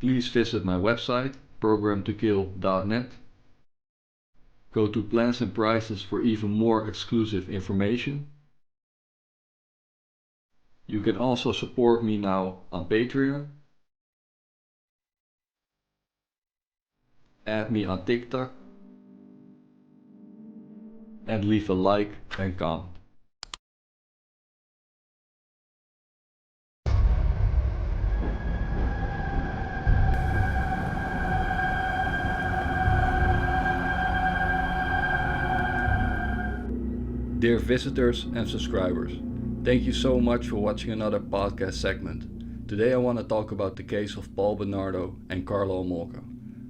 please visit my website, programtokill.net. Go to plans and prices for even more exclusive information. You can also support me now on Patreon. Add me on TikTok. And leave a like and comment. Dear visitors and subscribers, thank you so much for watching another podcast segment. Today I want to talk about the case of Paul Bernardo and Karla Homolka.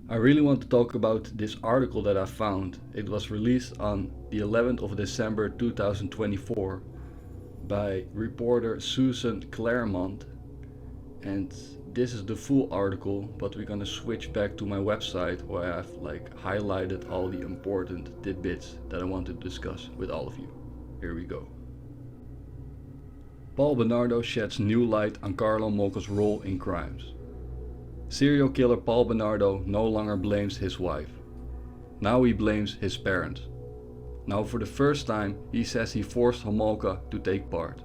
I really want to talk about this article that I found. It was released on the 11th of December 2024 by reporter Susan Claremont, and this is the full article, but we're gonna switch back to my website where I've highlighted all the important tidbits that I want to discuss with all of you. Here we go. Paul Bernardo sheds new light on Karla Homolka's role in crimes. Serial killer Paul Bernardo no longer blames his wife. Now he blames his parents. Now for the first time he says he forced Homolka to take part.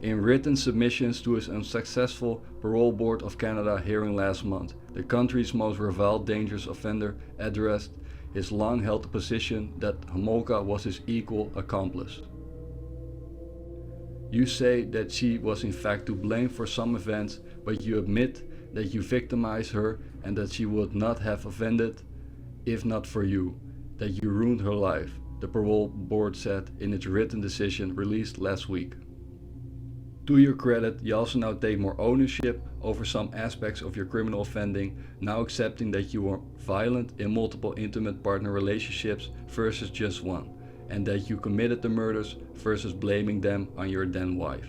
In written submissions to his unsuccessful Parole Board of Canada hearing last month, the country's most reviled dangerous offender addressed his long-held position that Homolka was his equal accomplice. You say that she was in fact to blame for some events, but you admit that you victimized her and that she would not have offended if not for you, that you ruined her life, the Parole Board said in its written decision released last week. To your credit, you also now take more ownership over some aspects of your criminal offending, now accepting that you were violent in multiple intimate partner relationships versus just one, and that you committed the murders versus blaming them on your then wife.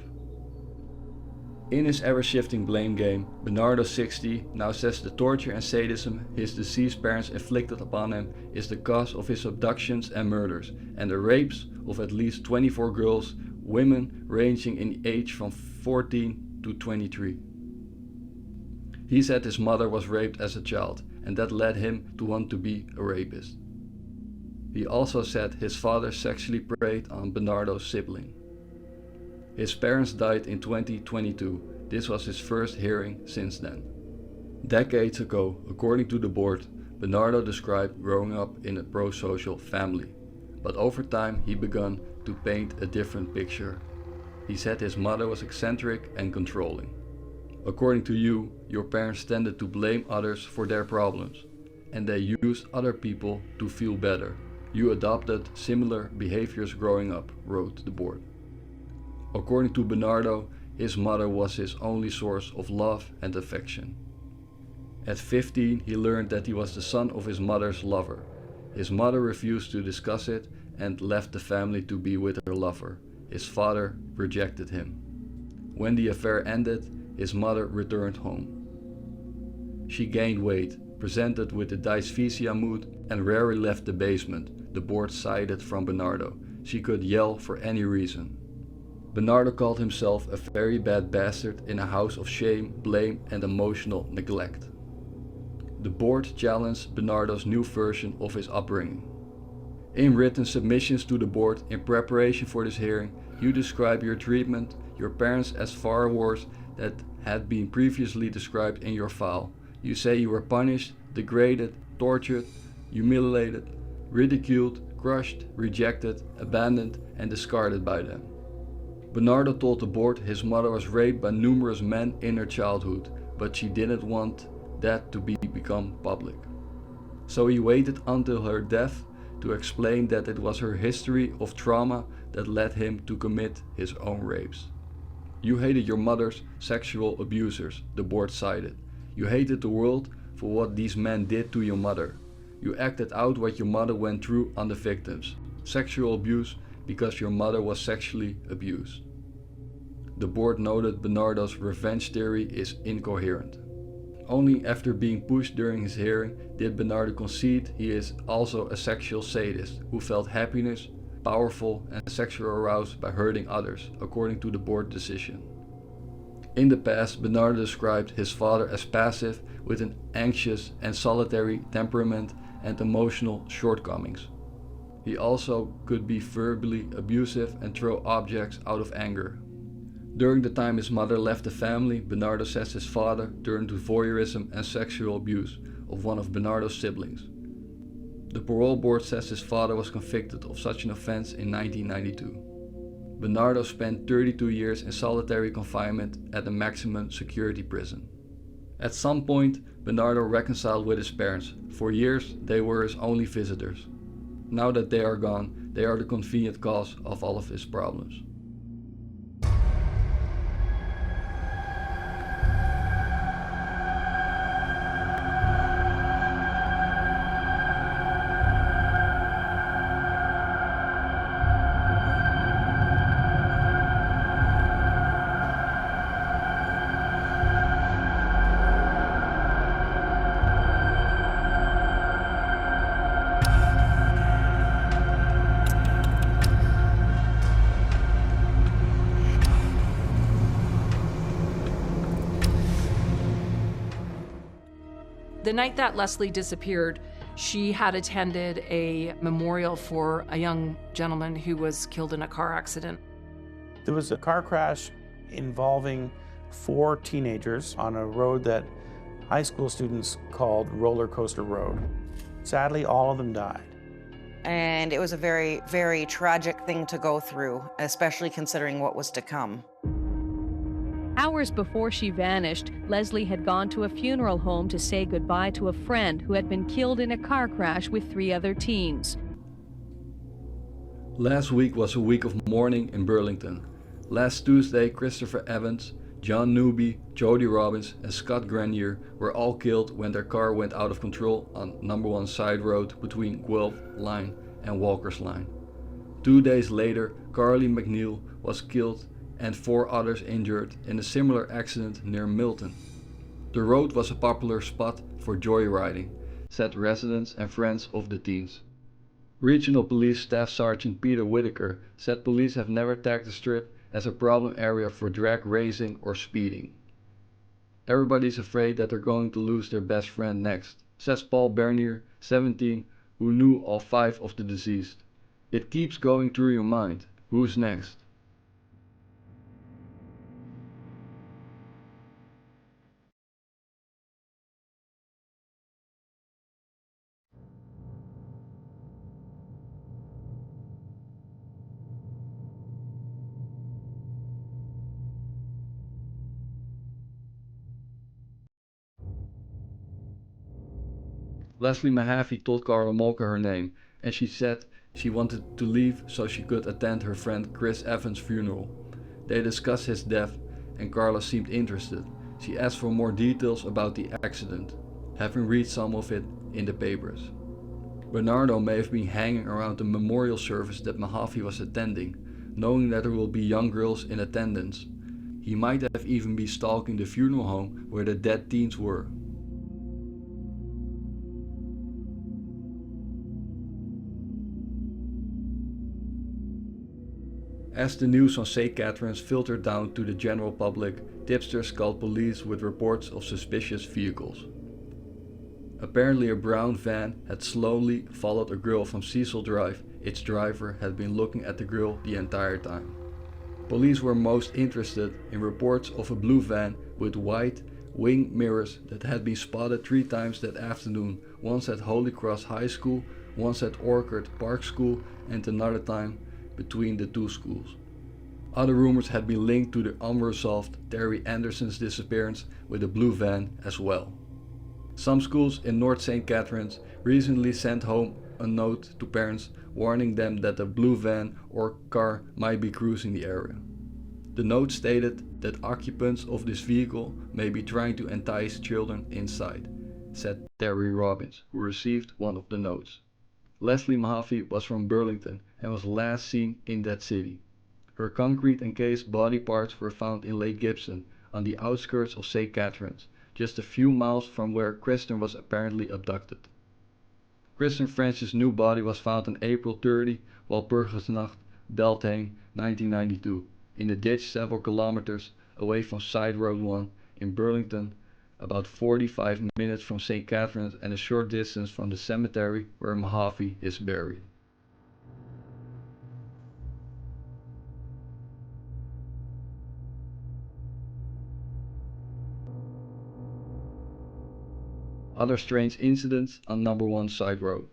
In his ever-shifting blame game, Bernardo 60 now says the torture and sadism his deceased parents inflicted upon him is the cause of his abductions and murders, and the rapes of at least 24 girls, women ranging in age from 14 to 23. He said his mother was raped as a child, and that led him to want to be a rapist. He also said his father sexually preyed on Bernardo's sibling. His parents died in 2022. This was his first hearing since then. Decades ago, according to the board, Bernardo described growing up in a pro-social family, but over time he began to paint a different picture. He said his mother was eccentric and controlling. According to you, your parents tended to blame others for their problems, and they used other people to feel better. You adopted similar behaviors growing up, wrote the board. According to Bernardo, his mother was his only source of love and affection. At 15, he learned that he was the son of his mother's lover. His mother refused to discuss it and left the family to be with her lover. His father rejected him. When the affair ended, his mother returned home. She gained weight, presented with a dysphagia mood, and rarely left the basement, the board cited from Bernardo. She could yell for any reason. Bernardo called himself a very bad bastard in a house of shame, blame, and emotional neglect. The board challenged Bernardo's new version of his upbringing. In written submissions to the board in preparation for this hearing, you describe your treatment, your parents as far worse than had been previously described in your file. You say you were punished, degraded, tortured, humiliated, ridiculed, crushed, rejected, abandoned, and discarded by them. Bernardo told the board his mother was raped by numerous men in her childhood, but she didn't want that to become public. So he waited until her death to explain that it was her history of trauma that led him to commit his own rapes. You hated your mother's sexual abusers, the board cited. You hated the world for what these men did to your mother. You acted out what your mother went through on the victims. Sexual abuse because your mother was sexually abused. The board noted Bernardo's revenge theory is incoherent. Only after being pushed during his hearing did Bernardo concede he is also a sexual sadist who felt happiness, powerful and sexually aroused by hurting others, according to the board decision. In the past, Bernardo described his father as passive with an anxious and solitary temperament and emotional shortcomings. He also could be verbally abusive and throw objects out of anger. During the time his mother left the family, Bernardo says his father turned to voyeurism and sexual abuse of one of Bernardo's siblings. The parole board says his father was convicted of such an offense in 1992. Bernardo spent 32 years in solitary confinement at a maximum security prison. At some point, Bernardo reconciled with his parents. For years, they were his only visitors. Now that they are gone, they are the convenient cause of all of his problems. The night that Leslie disappeared, she had attended a memorial for a young gentleman who was killed in a car accident. There was a car crash involving 4 teenagers on a road that high school students called Roller Coaster Road. Sadly, all of them died. And it was a very, very tragic thing to go through, especially considering what was to come. Hours before she vanished, Leslie had gone to a funeral home to say goodbye to a friend who had been killed in a car crash with 3 other teens. Last week was a week of mourning in Burlington. Last Tuesday, Christopher Evans, John Newbi, Jodi Robbins and Scott Grenier were all killed when their car went out of control on number 1 side road between Guelph line and Walker's line. 2 days later, Carly McNeil was killed and 4 others injured in a similar accident near Milton. The road was a popular spot for joyriding, said residents and friends of the teens. Regional Police Staff Sergeant Peter Whitaker said police have never tagged the strip as a problem area for drag racing or speeding. Everybody's afraid that they're going to lose their best friend next, says Paul Bernier, 17, who knew all 5 of the deceased. It keeps going through your mind. Who's next? Leslie Mahaffy told Homolka her name, and she said she wanted to leave so she could attend her friend Chris Evans' funeral. They discussed his death, and Karla seemed interested. She asked for more details about the accident, having read some of it in the papers. Bernardo may have been hanging around the memorial service that Mahaffy was attending, knowing that there will be young girls in attendance. He might have even been stalking the funeral home where the dead teens were. As the news on St. Catherine's filtered down to the general public, tipsters called police with reports of suspicious vehicles. Apparently a brown van had slowly followed a girl from Cecil Drive. Its driver had been looking at the girl the entire time. Police were most interested in reports of a blue van with white wing mirrors that had been spotted 3 times that afternoon, once at Holy Cross High School, once at Orchard Park School and another time between the 2 schools. Other rumors had been linked to the unresolved Terri Anderson's disappearance with a blue van as well. Some schools in North St. Catherine's recently sent home a note to parents warning them that a blue van or car might be cruising the area. The note stated that occupants of this vehicle may be trying to entice children inside, said Terri Robbins, who received one of the notes. Leslie Mahaffy was from Burlington and was last seen in that city. Her concrete encased body parts were found in Lake Gibson on the outskirts of St. Catherine's, just a few miles from where Kristen was apparently abducted. Kristen French's new body was found on April 30, Walpurgisnacht, Beltane, 1992, in a ditch several kilometers away from Side Road 1 in Burlington, about 45 minutes from St. Catherine's and a short distance from the cemetery where Mahaffy is buried. Other strange incidents on number 1 Side Road.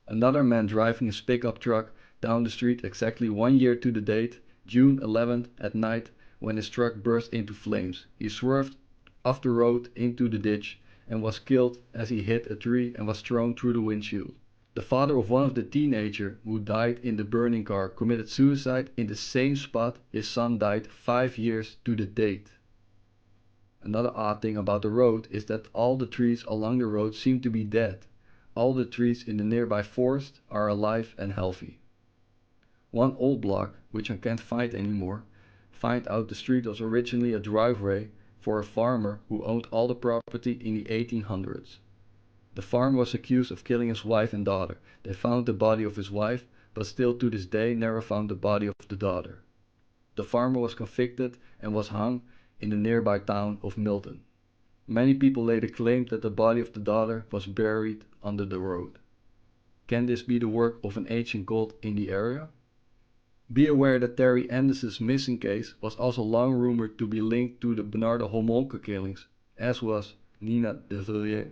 Another man driving his pickup truck down the street exactly 1 year to the date, June 11th at night, when his truck burst into flames. He swerved off the road into the ditch and was killed as he hit a tree and was thrown through the windshield. The father of one of the teenagers who died in the burning car committed suicide in the same spot his son died 5 years to the date. Another odd thing about the road is that all the trees along the road seem to be dead. All the trees in the nearby forest are alive and healthy. One old block, which I can't find anymore, find out the street was originally a driveway for a farmer who owned all the property in the 1800s. The farmer was accused of killing his wife and daughter. They found the body of his wife, but still to this day never found the body of the daughter. The farmer was convicted and was hung in the nearby town of Milton. Many people later claimed that the body of the daughter was buried under the road. Can this be the work of an ancient cult in the area? Be aware that Terri Anderson's missing case was also long rumored to be linked to the Bernardo Homolka killings, as was Nina Devillier.